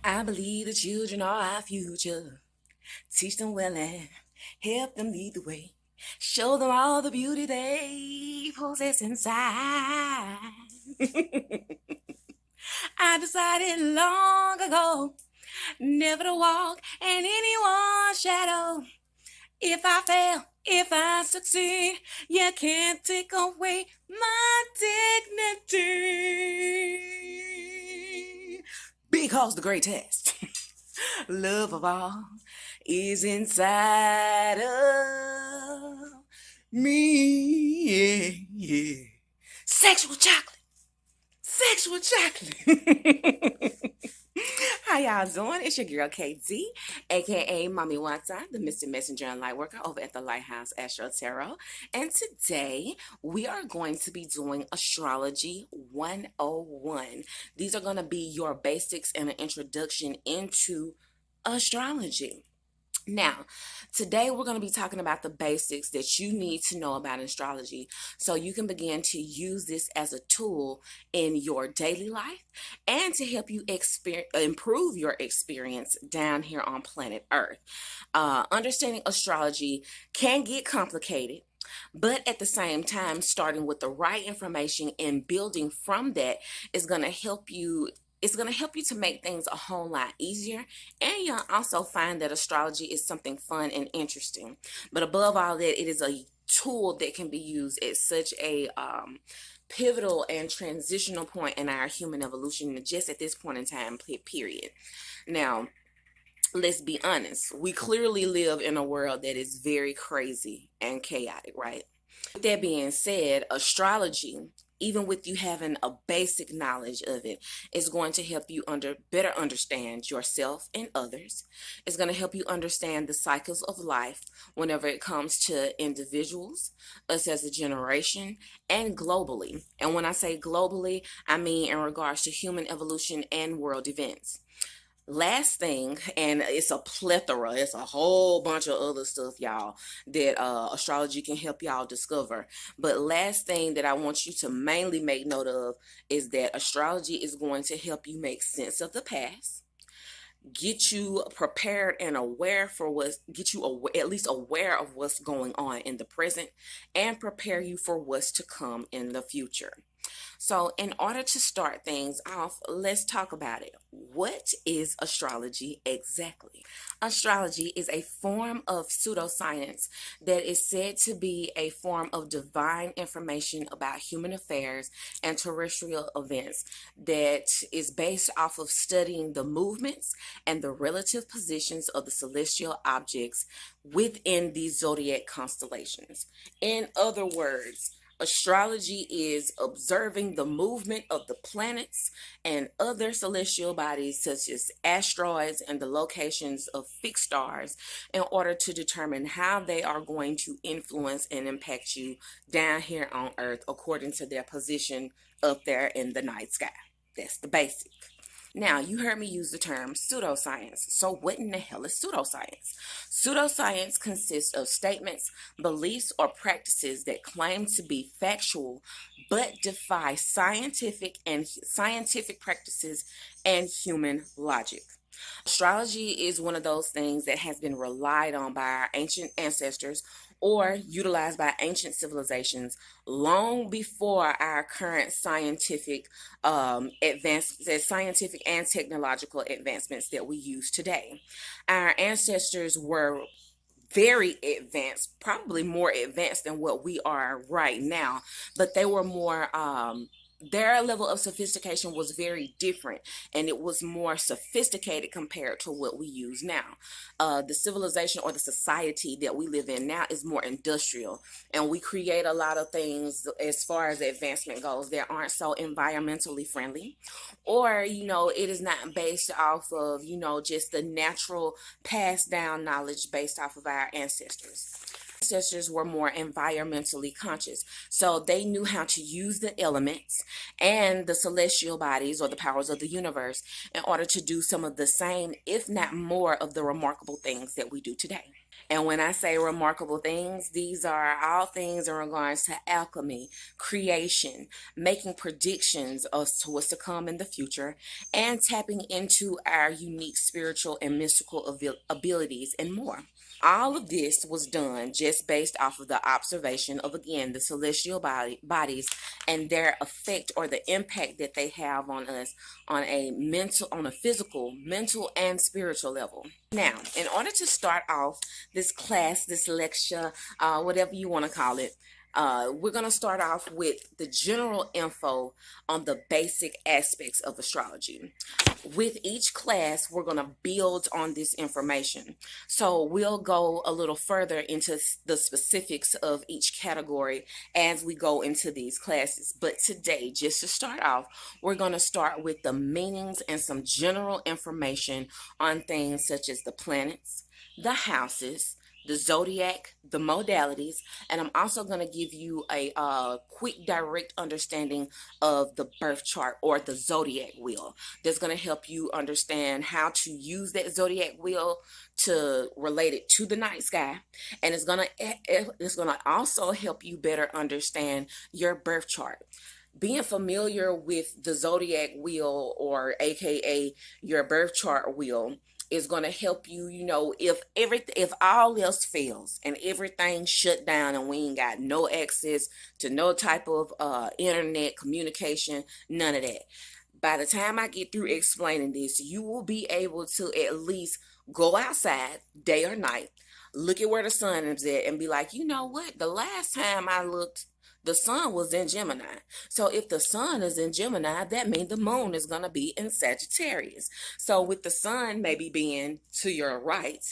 I believe the children are our future. Teach them well and help them lead the way. Show them all the beauty they possess inside. I decided long ago never to walk in anyone's shadow. If I fail, if I succeed, you can't take away my dignity. Because the great test, love of all, is inside of me. Yeah. Sexual chocolate. Sexual chocolate. How y'all doing? It's your girl KD, aka Mommy Watson, the Mystic Messenger and Lightworker over at the Lighthouse Astro Tarot. And today we are going to be doing Astrology 101. These are going to be your basics and an introduction into astrology. Now, today we're going to be talking about the basics that you need to know about astrology so you can begin to use this as a tool in your daily life and to help you improve your experience down here on planet Earth. Understanding astrology can get complicated. But at the same time, starting with the right information and building from that is going to help you. It's going to help you to make things a whole lot easier. And you'll also find that astrology is something fun and interesting. But above all that, it is a tool that can be used at such a pivotal and transitional point in our human evolution, just at this point in time, period. Now, let's be honest. We clearly live in a world that is very crazy and chaotic, right? With that being said, astrology, even with you having a basic knowledge of it, is going to help you better understand yourself and others. It's going to help you understand the cycles of life whenever it comes to individuals, us as a generation, and globally. And when I say globally, I mean in regards to human evolution and world events. Last thing, and it's a plethora, it's a whole bunch of other stuff, y'all, that astrology can help y'all discover. But last thing that I want you to mainly make note of is that astrology is going to help you make sense of the past, get you prepared and aware for at least aware of what's going on in the present, and prepare you for what's to come in the future. So, in order to start things off, let's talk about it. What is astrology exactly? Astrology is a form of pseudoscience that is said to be a form of divine information about human affairs and terrestrial events that is based off of studying the movements and the relative positions of the celestial objects within the zodiac constellations. In other words, astrology is observing the movement of the planets and other celestial bodies such as asteroids and the locations of fixed stars in order to determine how they are going to influence and impact you down here on Earth according to their position up there in the night sky. That's the basic. Now, you heard me use the term pseudoscience. So what in the hell is pseudoscience? Pseudoscience consists of statements, beliefs, or practices that claim to be factual but defy scientific practices and human logic. Astrology is one of those things that has been relied on by our ancient ancestors or utilized by ancient civilizations long before our current scientific scientific and technological advancements that we use today. Our ancestors were very advanced, probably more advanced than what we are right now, but they were more their level of sophistication was very different, and it was more sophisticated compared to what we use now. The civilization or the society that we live in now is more industrial, and we create a lot of things as far as advancement goes that aren't so environmentally friendly, or it is not based off of just the natural passed down knowledge based off of our ancestors. Ancestors were more environmentally conscious, so they knew how to use the elements and the celestial bodies or the powers of the universe in order to do some of the same, if not more, of the remarkable things that we do today. And when I say remarkable things, these are all things in regards to alchemy, creation, making predictions as to what's to come in the future, and tapping into our unique spiritual and mystical abilities and more. All of this was done just based off of the observation of, again, the celestial bodies and their effect or the impact that they have on us on a physical, mental, and spiritual level. Now, in order to start off this class, this lecture, whatever you want to call it, we're going to start off with the general info on the basic aspects of astrology. With each class, we're going to build on this information. So we'll go a little further into the specifics of each category as we go into these classes. But today, just to start off, we're going to start with the meanings and some general information on things such as the planets, the houses, the zodiac, the modalities, and I'm also going to give you a quick, direct understanding of the birth chart or the zodiac wheel. That's going to help you understand how to use that zodiac wheel to relate it to the night sky, and it's going to also help you better understand your birth chart. Being familiar with the zodiac wheel, or aka your birth chart wheel, is going to help you, if all else fails and everything shut down and we ain't got no access to no type of internet communication, none of that. By the time I get through explaining this, you will be able to at least go outside, day or night, look at where the sun is at, and be like, you know what? The last time I looked, the sun was in Gemini. So if the sun is in Gemini, that means the moon is going to be in Sagittarius. So with the sun maybe being to your right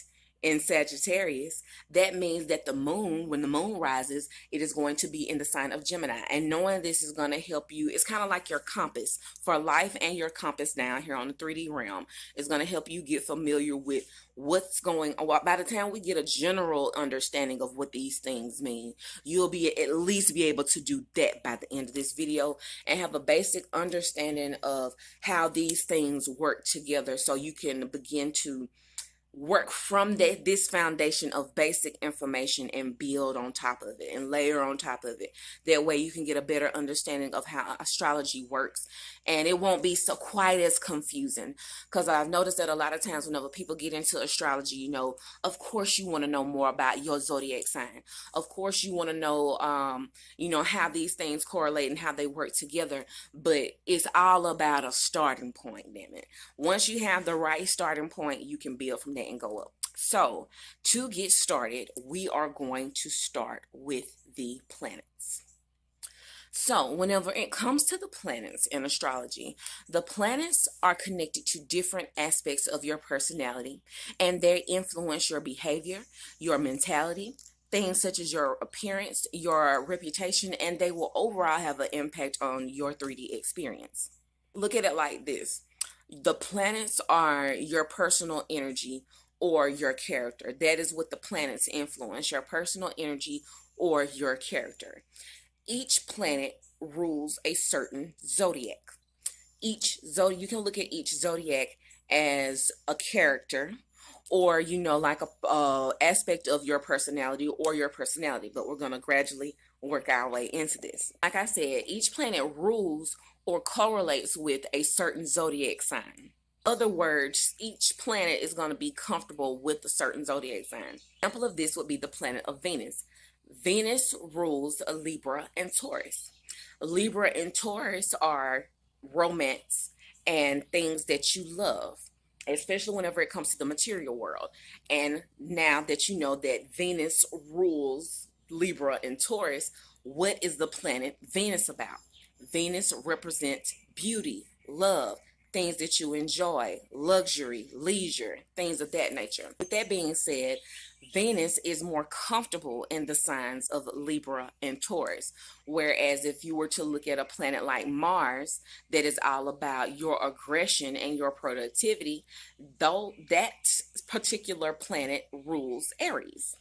in Sagittarius, that means that the moon, when the moon rises, it is going to be in the sign of Gemini. And knowing this is going to help you. It's kind of like your compass for life, and your compass down here on the 3D realm is going to help you get familiar with what's going on. By the time we get a general understanding of what these things mean, you'll be at least be able to do that by the end of this video and have a basic understanding of how these things work together, so you can begin to work from this foundation of basic information and build on top of it and layer on top of it. That way you can get a better understanding of how astrology works, and it won't be so quite as confusing, because I've noticed that a lot of times whenever people get into astrology, of course you want to know more about your zodiac sign. Of course you want to know how these things correlate and how they work together, but it's all about a starting point. Damn it, once you have the right starting point, you can build from there and go up. So to get started, we are going to start with the planets. So whenever it comes to the planets in astrology, the planets are connected to different aspects of your personality, and they influence your behavior, your mentality, things such as your appearance, your reputation, and they will overall have an impact on your 3D experience. Look at it like this. The planets are your personal energy or your character. That is what the planets influence, your personal energy or your character. Each planet rules a certain zodiac. You can look at each zodiac as a character, or like a aspect of your personality or your personality, but we're going to gradually work our way into this. Like I said, each planet rules or correlates with a certain zodiac sign. In other words, each planet is going to be comfortable with a certain zodiac sign. An example of this would be the planet of Venus. Venus rules Libra and Taurus. Libra and Taurus are romance and things that you love, especially whenever it comes to the material world. And now that you know that Venus rules Libra and Taurus, what is the planet Venus about? Venus represents beauty, love, things that you enjoy, luxury, leisure, things of that nature. With that being said, Venus is more comfortable in the signs of Libra and Taurus. Whereas if you were to look at a planet like Mars, that is all about your aggression and your productivity, though that particular planet rules Aries.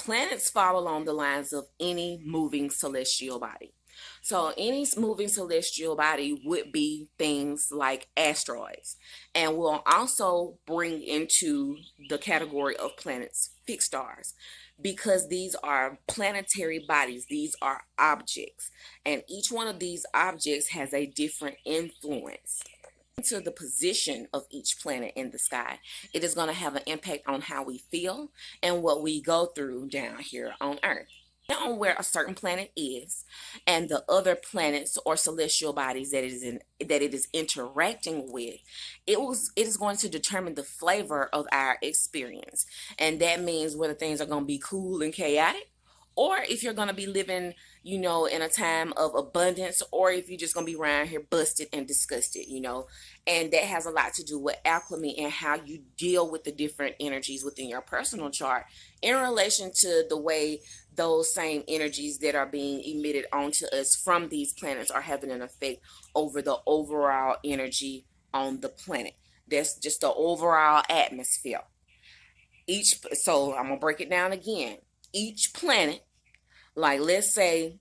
Planets fall along the lines of any moving celestial body. So any moving celestial body would be things like asteroids. And we'll also bring into the category of planets fixed stars, because these are planetary bodies. These are objects. And each one of these objects has a different influence to the position of each planet in the sky. It is going to have an impact on how we feel and what we go through down here on Earth. On where a certain planet is and the other planets or celestial bodies that it is interacting with, it is going to determine the flavor of our experience. And that means whether things are going to be cool and chaotic, or if you're going to be living, in a time of abundance, or if you're just going to be around here busted and disgusted. And that has a lot to do with alchemy and how you deal with the different energies within your personal chart in relation to the way those same energies that are being emitted onto us from these planets are having an effect over the overall energy on the planet. That's just the overall atmosphere. So I'm going to break it down again. Each planet, like let's say,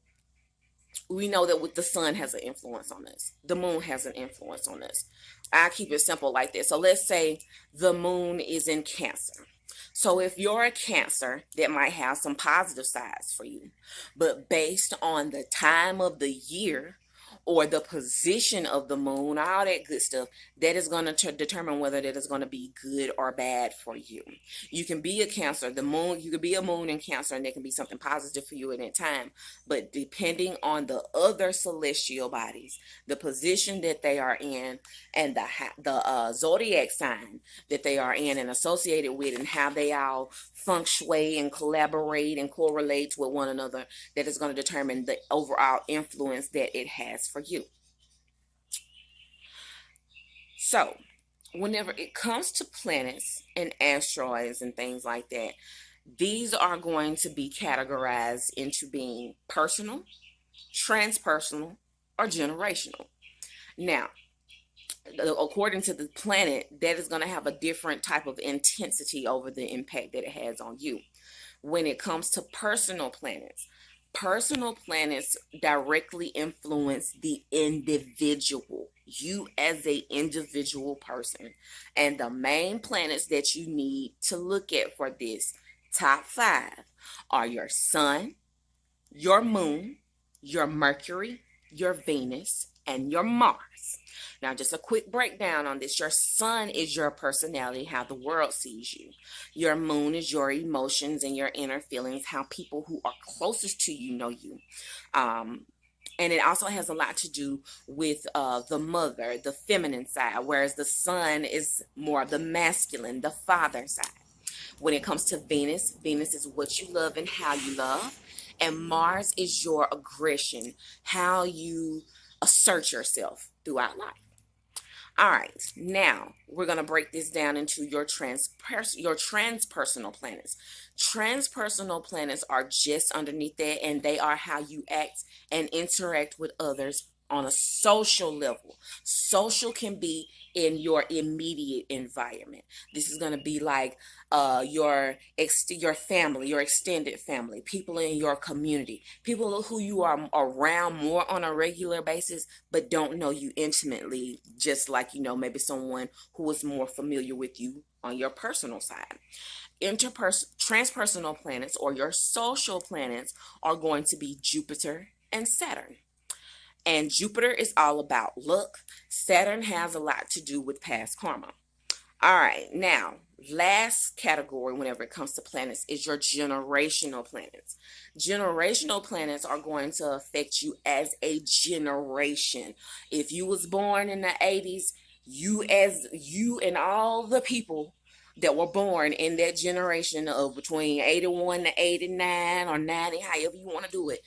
we know that with the sun has an influence on us. The moon has an influence on us. I keep it simple like this. So let's say the moon is in Cancer. So if you're a Cancer, that might have some positive sides for you. But based on the time of the year or the position of the moon, all that good stuff, that is going to determine whether that is going to be good or bad for you. You can be a Cancer, you could be a moon in Cancer, and there can be something positive for you at that time. But depending on the other celestial bodies, the position that they are in, and the zodiac sign that they are in and associated with, and how they all feng shui and collaborate and correlate with one another, that is going to determine the overall influence that it has for you. So whenever it comes to planets and asteroids and things like that, these are going to be categorized into being personal, transpersonal, or generational. Now, according to the planet, that is going to have a different type of intensity over the impact that it has on you. When it comes to personal planets directly influence the individual, you as a individual person. And the main planets that you need to look at for this top 5 are your sun, your moon, your Mercury, your Venus, and your Mars. Now, just a quick breakdown on this. Your sun is your personality, how the world sees you. Your moon is your emotions and your inner feelings, how people who are closest to you know you. And it also has a lot to do with the mother, the feminine side, whereas the sun is more of the masculine, the father side. When it comes to Venus, Venus is what you love and how you love. And Mars is your aggression, how you assert yourself throughout life. All right, now we're going to break this down into your transpersonal planets. Transpersonal planets are just underneath that, and they are how you act and interact with others on a social level. Social can be in your immediate environment. This is going to be like your family, your extended family, people in your community, people who you are around more on a regular basis but don't know you intimately, just like maybe someone who is more familiar with you on your personal side. Transpersonal planets, or your social planets, are going to be Jupiter and Saturn. And Jupiter is all about luck. Saturn has a lot to do with past karma. All right, now, last category whenever it comes to planets is your generational planets. Generational planets are going to affect you as a generation. If you was born in the 80s, you and all the people that were born in that generation of between 81 to 89 or 90, however you want to do it,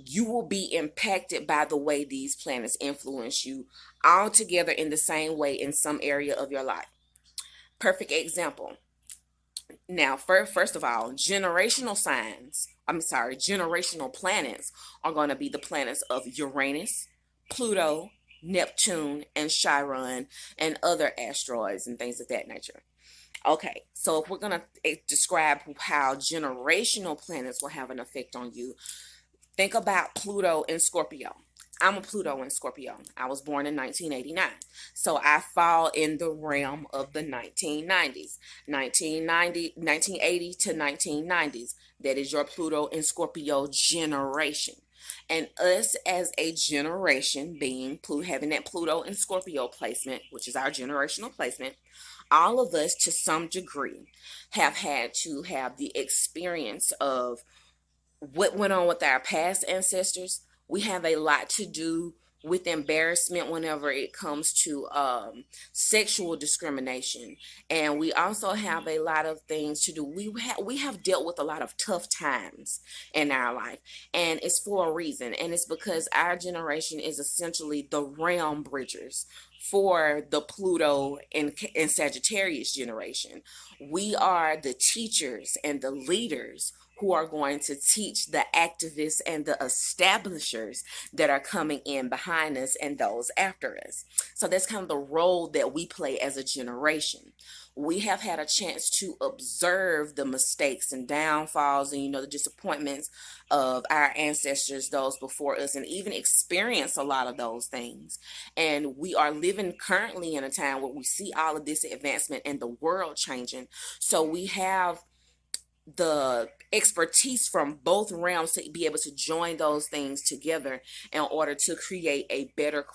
you will be impacted by the way these planets influence you all together in the same way in some area of your life. Perfect example. Now, first of all, generational planets are going to be the planets of Uranus, Pluto, Neptune, and Chiron, and other asteroids and things of that nature. Okay, so if we're going to describe how generational planets will have an effect on you, think about Pluto in Scorpio. I'm a Pluto in Scorpio. I was born in 1989. So I fall in the realm of the 1990s. 1980 to 1990s. That is your Pluto in Scorpio generation. And us as a generation, being having that Pluto in Scorpio placement, which is our generational placement, all of us to some degree have had to have the experience of what went on with our past ancestors. We have a lot to do with embarrassment whenever it comes to sexual discrimination, and we also have a lot of things to do. We have dealt with a lot of tough times in our life, and it's for a reason, and it's because our generation is essentially the realm bridgers for the Pluto and Sagittarius generation. We are the teachers and the leaders who are going to teach the activists and the establishers that are coming in behind us and those after us. So that's kind of the role that we play as a generation. We have had a chance to observe the mistakes and downfalls and, the disappointments of our ancestors, those before us, and even experience a lot of those things. And we are living currently in a time where we see all of this advancement and the world changing. So we have the expertise from both realms to be able to join those things together in order to create a better,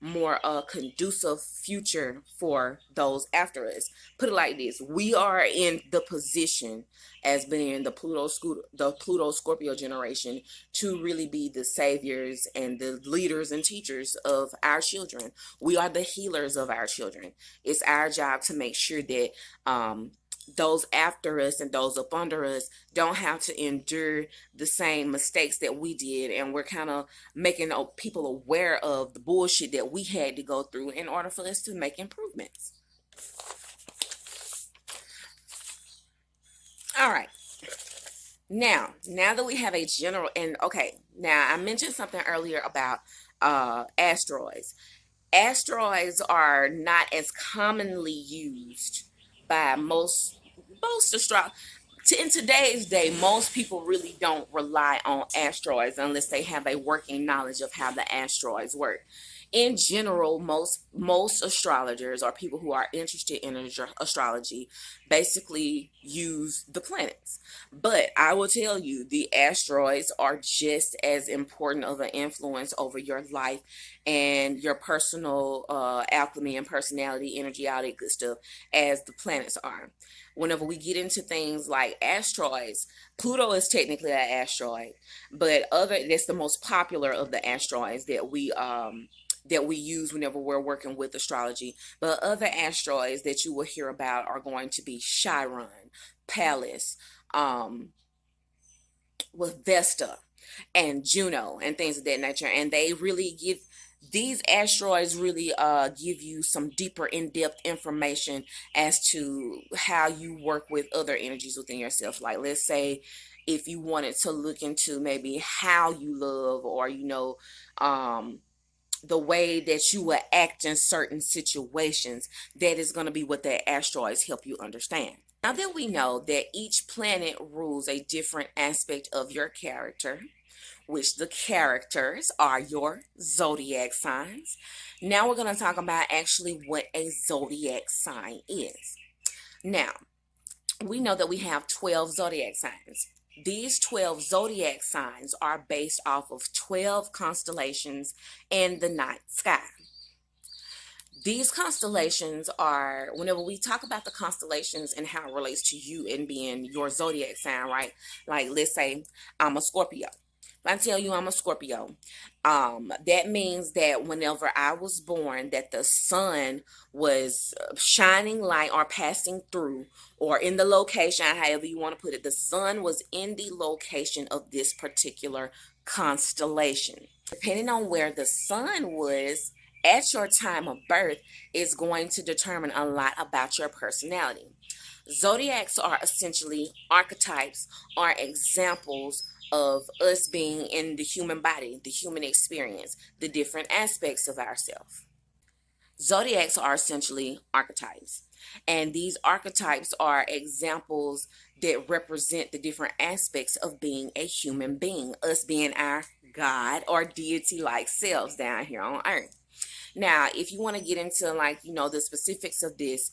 more conducive future for those after us. Put it like this: we are in the position as being the Pluto Scorpio generation to really be the saviors and the leaders and teachers of our children. We are the healers of our children. It's our job to make sure that those after us and those up under us don't have to endure the same mistakes that we did, and we're kind of making people aware of the bullshit that we had to go through in order for us to make improvements. All right, now that we have a general, and okay, now I mentioned something earlier about asteroids. Asteroids are not as commonly used by most astro in today's day. Most people really don't rely on asteroids unless they have a working knowledge of how the asteroids work. In general, most astrologers or people who are interested in astrology basically use the planets. But I will tell you, the asteroids are just as important of an influence over your life and your personal alchemy and personality, energy, all that good stuff, as the planets are. Whenever we get into things like asteroids, Pluto is technically an asteroid, but that's the most popular of the asteroids that we use whenever we're working with astrology. But other asteroids that you will hear about are going to be Chiron, Pallas, with Vesta and Juno and things of that nature. And these asteroids really give you some deeper in-depth information as to how you work with other energies within yourself. Like, let's say if you wanted to look into maybe how you love, or the way that you will act in certain situations, that is going to be what the asteroids help you understand. Now that we know that each planet rules a different aspect of your character, which the characters are your zodiac signs, now we're going to talk about actually what a zodiac sign is. Now, we know that we have 12 zodiac signs. These 12 zodiac signs are based off of 12 constellations in the night sky. These constellations are, whenever we talk about the constellations and how it relates to you and being your zodiac sign, right? Like, let's say I'm a Scorpio. If I tell you I'm a Scorpio, that means that whenever I was born, that the sun was shining light or passing through, or in the location, however you want to put it, the sun was in the location of this particular constellation. Depending on where the sun was at your time of birth is going to determine a lot about your personality. Zodiacs are essentially archetypes or examples of us being in the human body, the human experience, the different aspects of ourselves. Zodiacs are essentially archetypes, and these archetypes are examples that represent the different aspects of being a human being, us being our God or deity like selves down here on earth. Now, if you want to get into the specifics of this,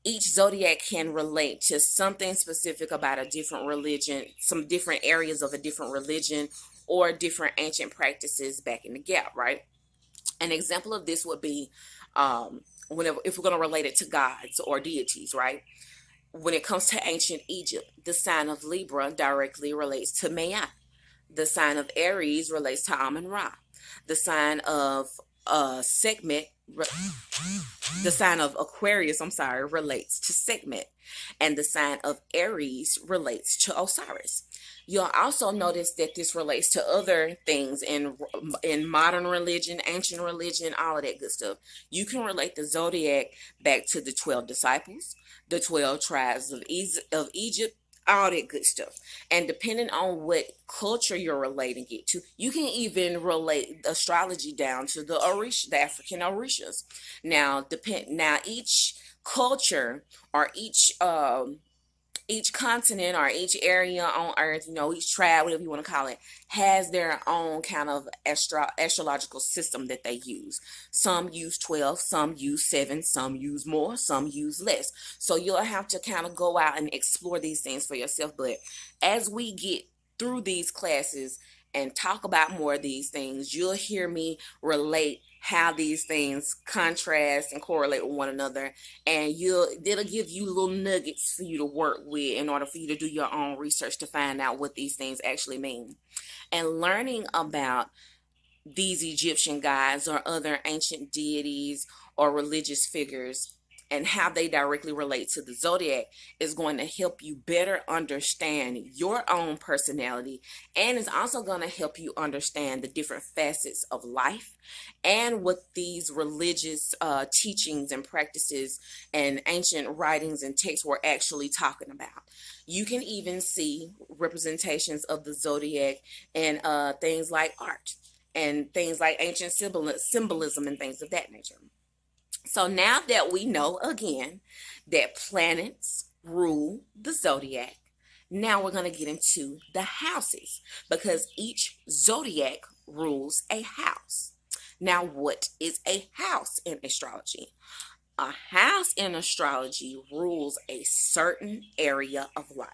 each zodiac can relate to something specific about a different religion, some different areas of a different religion, or different ancient practices back in the gap, right? An example of this would be whenever, if we're going to relate it to gods or deities, right? When it comes to ancient Egypt, the sign of Libra directly relates to Maya. The sign of Aries relates to Amun Ra. The sign of Sekhmet, the sign of Aquarius, I'm sorry, relates to Sekhmet, and the sign of Aries relates to Osiris. You'll also notice that this relates to other things in modern religion, ancient religion, all of that good stuff. You can relate the zodiac back to the 12 disciples, the 12 tribes of Egypt, all that good stuff. And depending on what culture you're relating it to, you can even relate astrology down to the African Orishas. Now each culture or each continent or each area on earth, each tribe, whatever you want to call it, has their own kind of astrological system that they use. Some use 12, some use 7, some use more, some use less. So you'll have to kind of go out and explore these things for yourself. But as we get through these classes and talk about more of these things, you'll hear me relate how these things contrast and correlate with one another, and it'll give you little nuggets for you to work with in order for you to do your own research to find out what these things actually mean. And learning about these Egyptian gods or other ancient deities or religious figures and how they directly relate to the zodiac is going to help you better understand your own personality, and is also going to help you understand the different facets of life and what these religious teachings and practices and ancient writings and texts were actually talking about. You can even see representations of the zodiac in things like art and things like ancient symbolism and things of that nature. So now that we know again that planets rule the zodiac, now we're going to get into the houses, because each zodiac rules a house. Now, what is a house in astrology? A house in astrology rules a certain area of life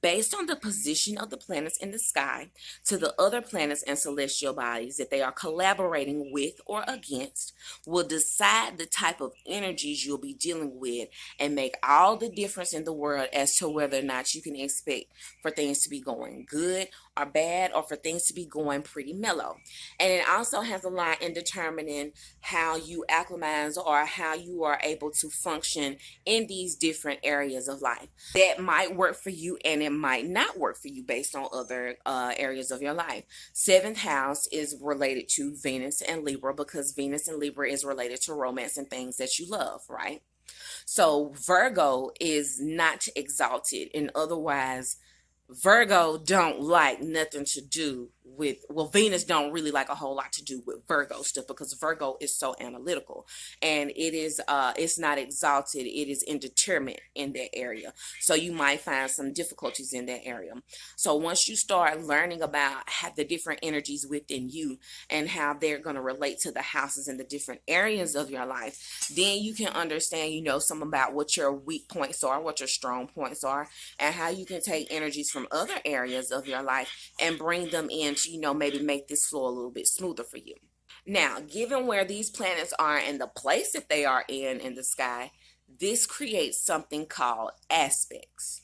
based on the position of the planets in the sky to the other planets and celestial bodies that they are collaborating with or against, will decide the type of energies you'll be dealing with and make all the difference in the world as to whether or not you can expect for things to be going good or bad, or for things to be going pretty mellow. And it also has a lot in determining how you acclimatize or how you are able to function in these different areas of life. That might work for you and it might not work for you based on other areas of your life. Seventh house is related to Venus and Libra, because Venus and Libra is related to romance and things that you love, right? So Virgo is not exalted, and otherwise Virgo don't like nothing to do with, well, Venus don't really like a whole lot to do with Virgo stuff, because Virgo is so analytical, and it's not exalted, it is indeterminate in that area. So you might find some difficulties in that area. So once you start learning about how the different energies within you and how they're going to relate to the houses in the different areas of your life, then you can understand, some about what your weak points are, what your strong points are, and how you can take energies from other areas of your life and bring them in to, maybe make this flow a little bit smoother for you. Now, given where these planets are and the place that they are in the sky, this creates something called aspects.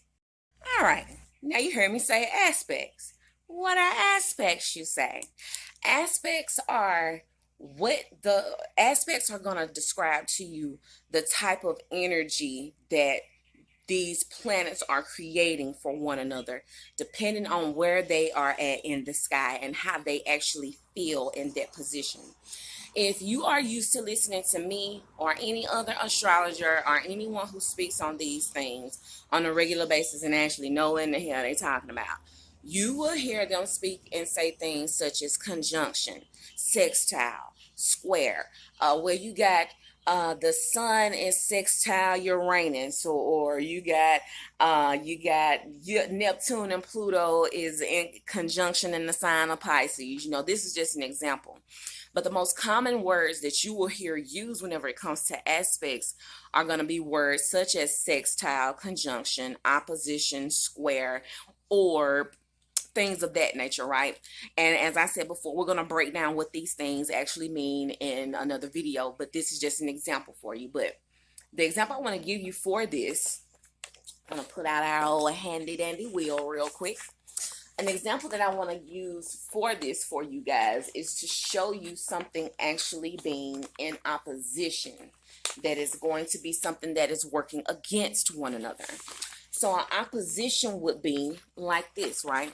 All right, now you heard me say aspects. What are aspects, you say? Aspects are going to describe to you the type of energy that these planets are creating for one another, depending on where they are at in the sky and how they actually feel in that position. If you are used to listening to me or any other astrologer or anyone who speaks on these things on a regular basis and actually know what the hell they're talking about, You will hear them speak and say things such as conjunction, sextile, square, where you got the sun is sextile Uranus, or Neptune and Pluto is in conjunction in the sign of Pisces. This is just an example. But the most common words that you will hear used whenever it comes to aspects are going to be words such as sextile, conjunction, opposition, square, orb, things of that nature, right? And as I said before, we're going to break down what these things actually mean in another video, but this is just an example for you. But the example I want to give you for this, I'm going to put out our old handy dandy wheel real quick. An example that I want to use for this for you guys is to show you something actually being in opposition that is going to be something that is working against one another. So an opposition would be like this, right?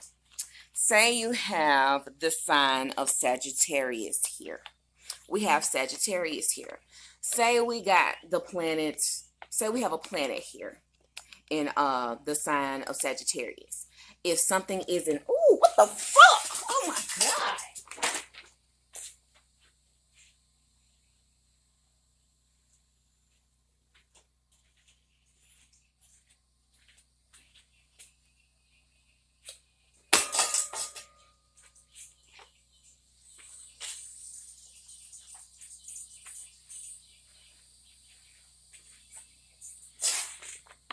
Say you have the sign of Sagittarius here. We have Sagittarius here. Say we got the planet, say we have a planet here in the sign of Sagittarius. If something isn't, ooh, what the fuck? Oh my God.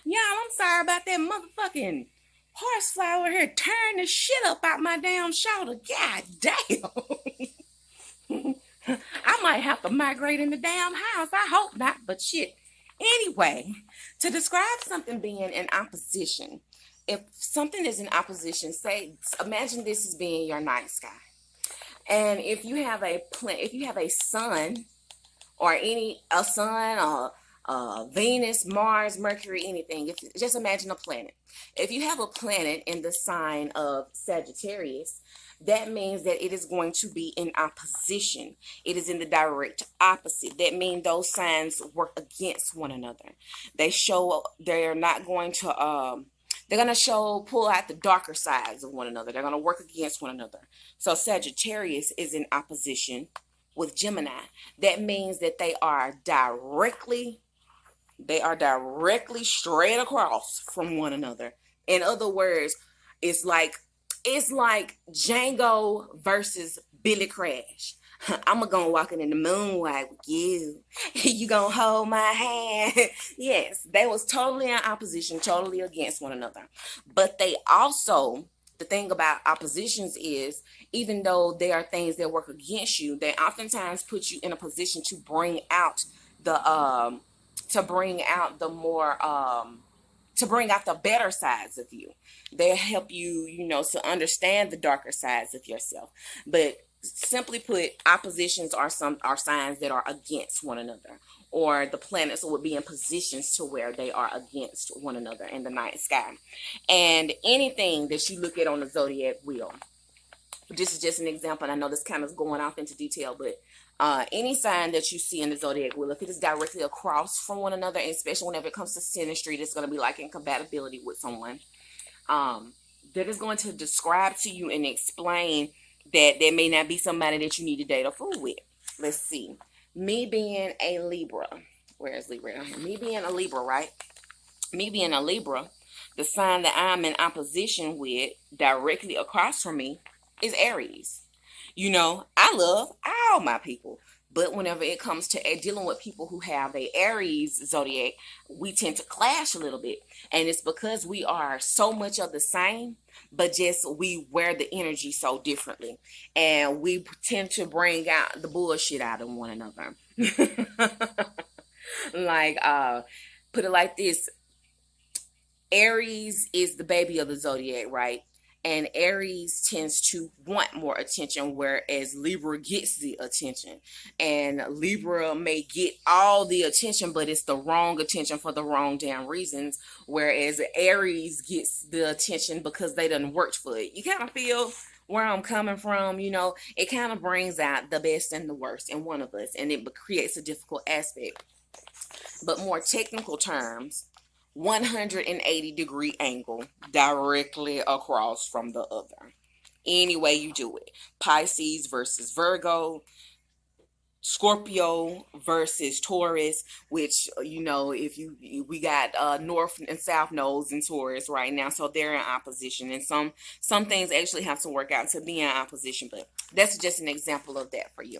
Y'all, I'm sorry about that motherfucking horsefly over here tearing the shit up out my damn shoulder. God damn. I might have to migrate in the damn house. I hope not, but shit. Anyway, to describe something being in opposition, if something is in opposition, imagine this as being your night sky. And if you have a sun or a sun or Venus, Mars, Mercury, anything. Just imagine a planet. If you have a planet in the sign of Sagittarius, that means that it is going to be in opposition. It is in the direct opposite. That means those signs work against one another. They're not going to they're going to pull out the darker sides of one another. They're going to work against one another. So Sagittarius is in opposition with Gemini. That means that they are directly straight across from one another. In other words, it's like Django versus Billy Crash. I'm gonna walking in the moonlight with you. You gonna hold my hand. Yes, they was totally in opposition, totally against one another. But they also, the thing about oppositions is, even though there are things that work against you, they oftentimes put you in a position to bring out the better sides of you. They help you, to understand the darker sides of yourself. But simply put, oppositions are signs that are against one another, or the planets would be in positions to where they are against one another in the night sky. And anything that you look at on the zodiac wheel, this is just an example, and I know this kind of going off into detail, but any sign that you see in the zodiac wheel, if it is directly across from one another, and especially whenever it comes to synastry, it's going to be like incompatibility with someone, that is going to describe to you and explain that there may not be somebody that you need to date or fool with. Let's see. Me being a Libra. Where is Libra? Me being a Libra, right? Me being a Libra, the sign that I'm in opposition with directly across from me is Aries. I love all my people. But whenever it comes to dealing with people who have a Aries zodiac, we tend to clash a little bit. And it's because we are so much of the same, but just we wear the energy so differently. And we tend to bring out the bullshit out of one another. Like, put it like this. Aries is the baby of the zodiac, right? And Aries tends to want more attention, whereas Libra gets the attention. And Libra may get all the attention, but it's the wrong attention for the wrong damn reasons. Whereas Aries gets the attention because they done worked for it. You kind of feel where I'm coming from, it kind of brings out the best and the worst in one of us, and it creates a difficult aspect. But more technical terms, 180-degree angle directly across from the other. Any way you do it. Pisces versus Virgo, Scorpio versus Taurus, which if we got north and south nodes in Taurus right now, so they're in opposition, and some things actually have to work out to be in opposition, but that's just an example of that for you.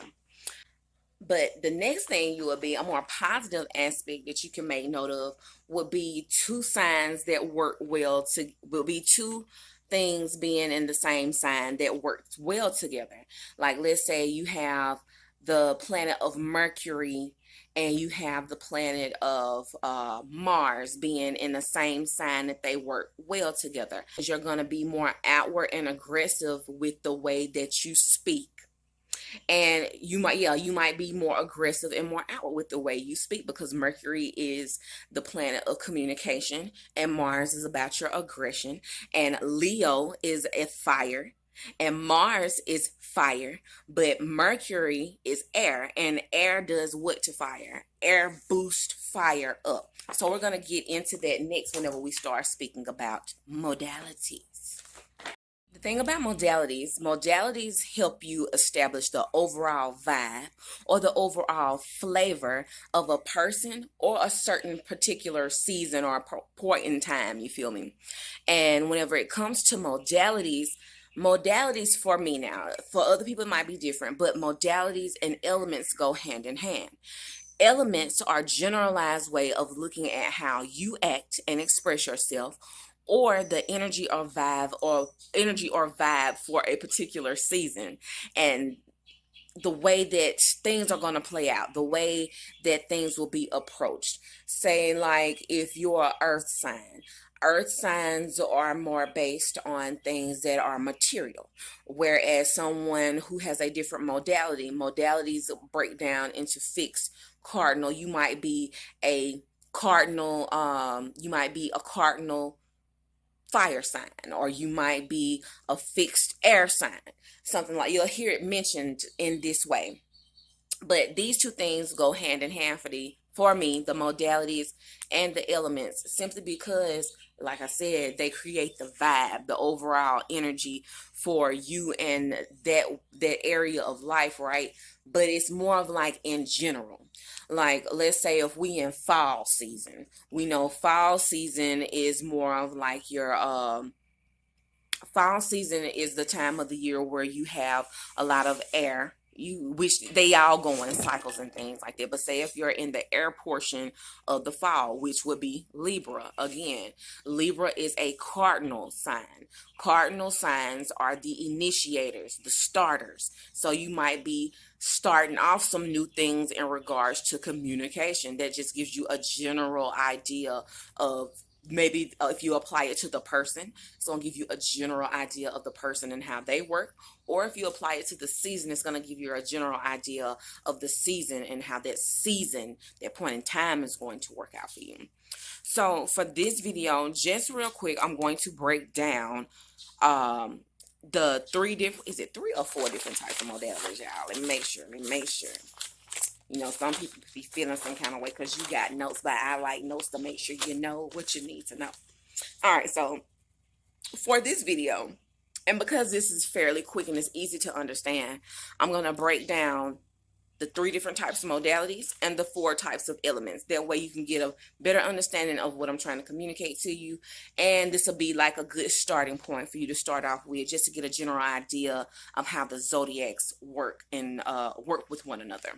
But the next thing you will be, a more positive aspect that you can make note of, would be two signs that work well to, will be two things being in the same sign that works well together. Like, let's say you have the planet of Mercury and you have the planet of Mars being in the same sign, that they work well together. You're going to be more outward and aggressive with the way that you speak, and you might be more aggressive and more outward with the way you speak, because Mercury is the planet of communication and Mars is about your aggression, and Leo is a fire and Mars is fire, but Mercury is air, and air does what to fire? Air boosts fire up. So we're going to get into that next whenever we start speaking about modalities. The thing about modalities help you establish the overall vibe or the overall flavor of a person or a certain particular season or point in time, you feel me? And whenever it comes to modalities for me now, for other people it might be different, but modalities and elements go hand in hand. Elements are a generalized way of looking at how you act and express yourself, or the energy or vibe for a particular season, and the way that things are going to play out, the way that things will be approached. Say, like, if you're an earth sign, earth signs are more based on things that are material, whereas someone who has a different modalities break down into fixed cardinal. You might be a cardinal fire sign, or you might be a fixed air sign, something like, you'll hear it mentioned in this way. But these two things go hand in hand for me, the modalities and the elements, simply because, like I said, they create the vibe, the overall energy for you and that area of life, right? But it's more of like in general. Like, let's say if we in fall season, we know fall season is more of like your fall season is the time of the year where you have a lot of air, which they all go in cycles and things like that. But say if you're in the air portion of the fall, which would be Libra, again, Libra is a cardinal sign. Cardinal signs are the initiators, the starters. So you might be starting off some new things in regards to communication. That just gives you a general idea of, maybe if you apply it to the person, it's going to give you a general idea of the person and how they work. Or if you apply it to the season, it's going to give you a general idea of the season and how that season, that point in time, is going to work out for you. So for this video, just real quick, I'm going to break down the is it 3 or 4 different types of modalities, y'all? Let me make sure. Some people be feeling some kind of way because you got notes, but I like notes to make sure you know what you need to know. All right, so for this video, and because this is fairly quick and it's easy to understand, I'm going to break down the 3 different types of modalities and the 4 types of elements. That way you can get a better understanding of what I'm trying to communicate to you. And this will be like a good starting point for you to start off with, just to get a general idea of how the zodiacs work and work with one another.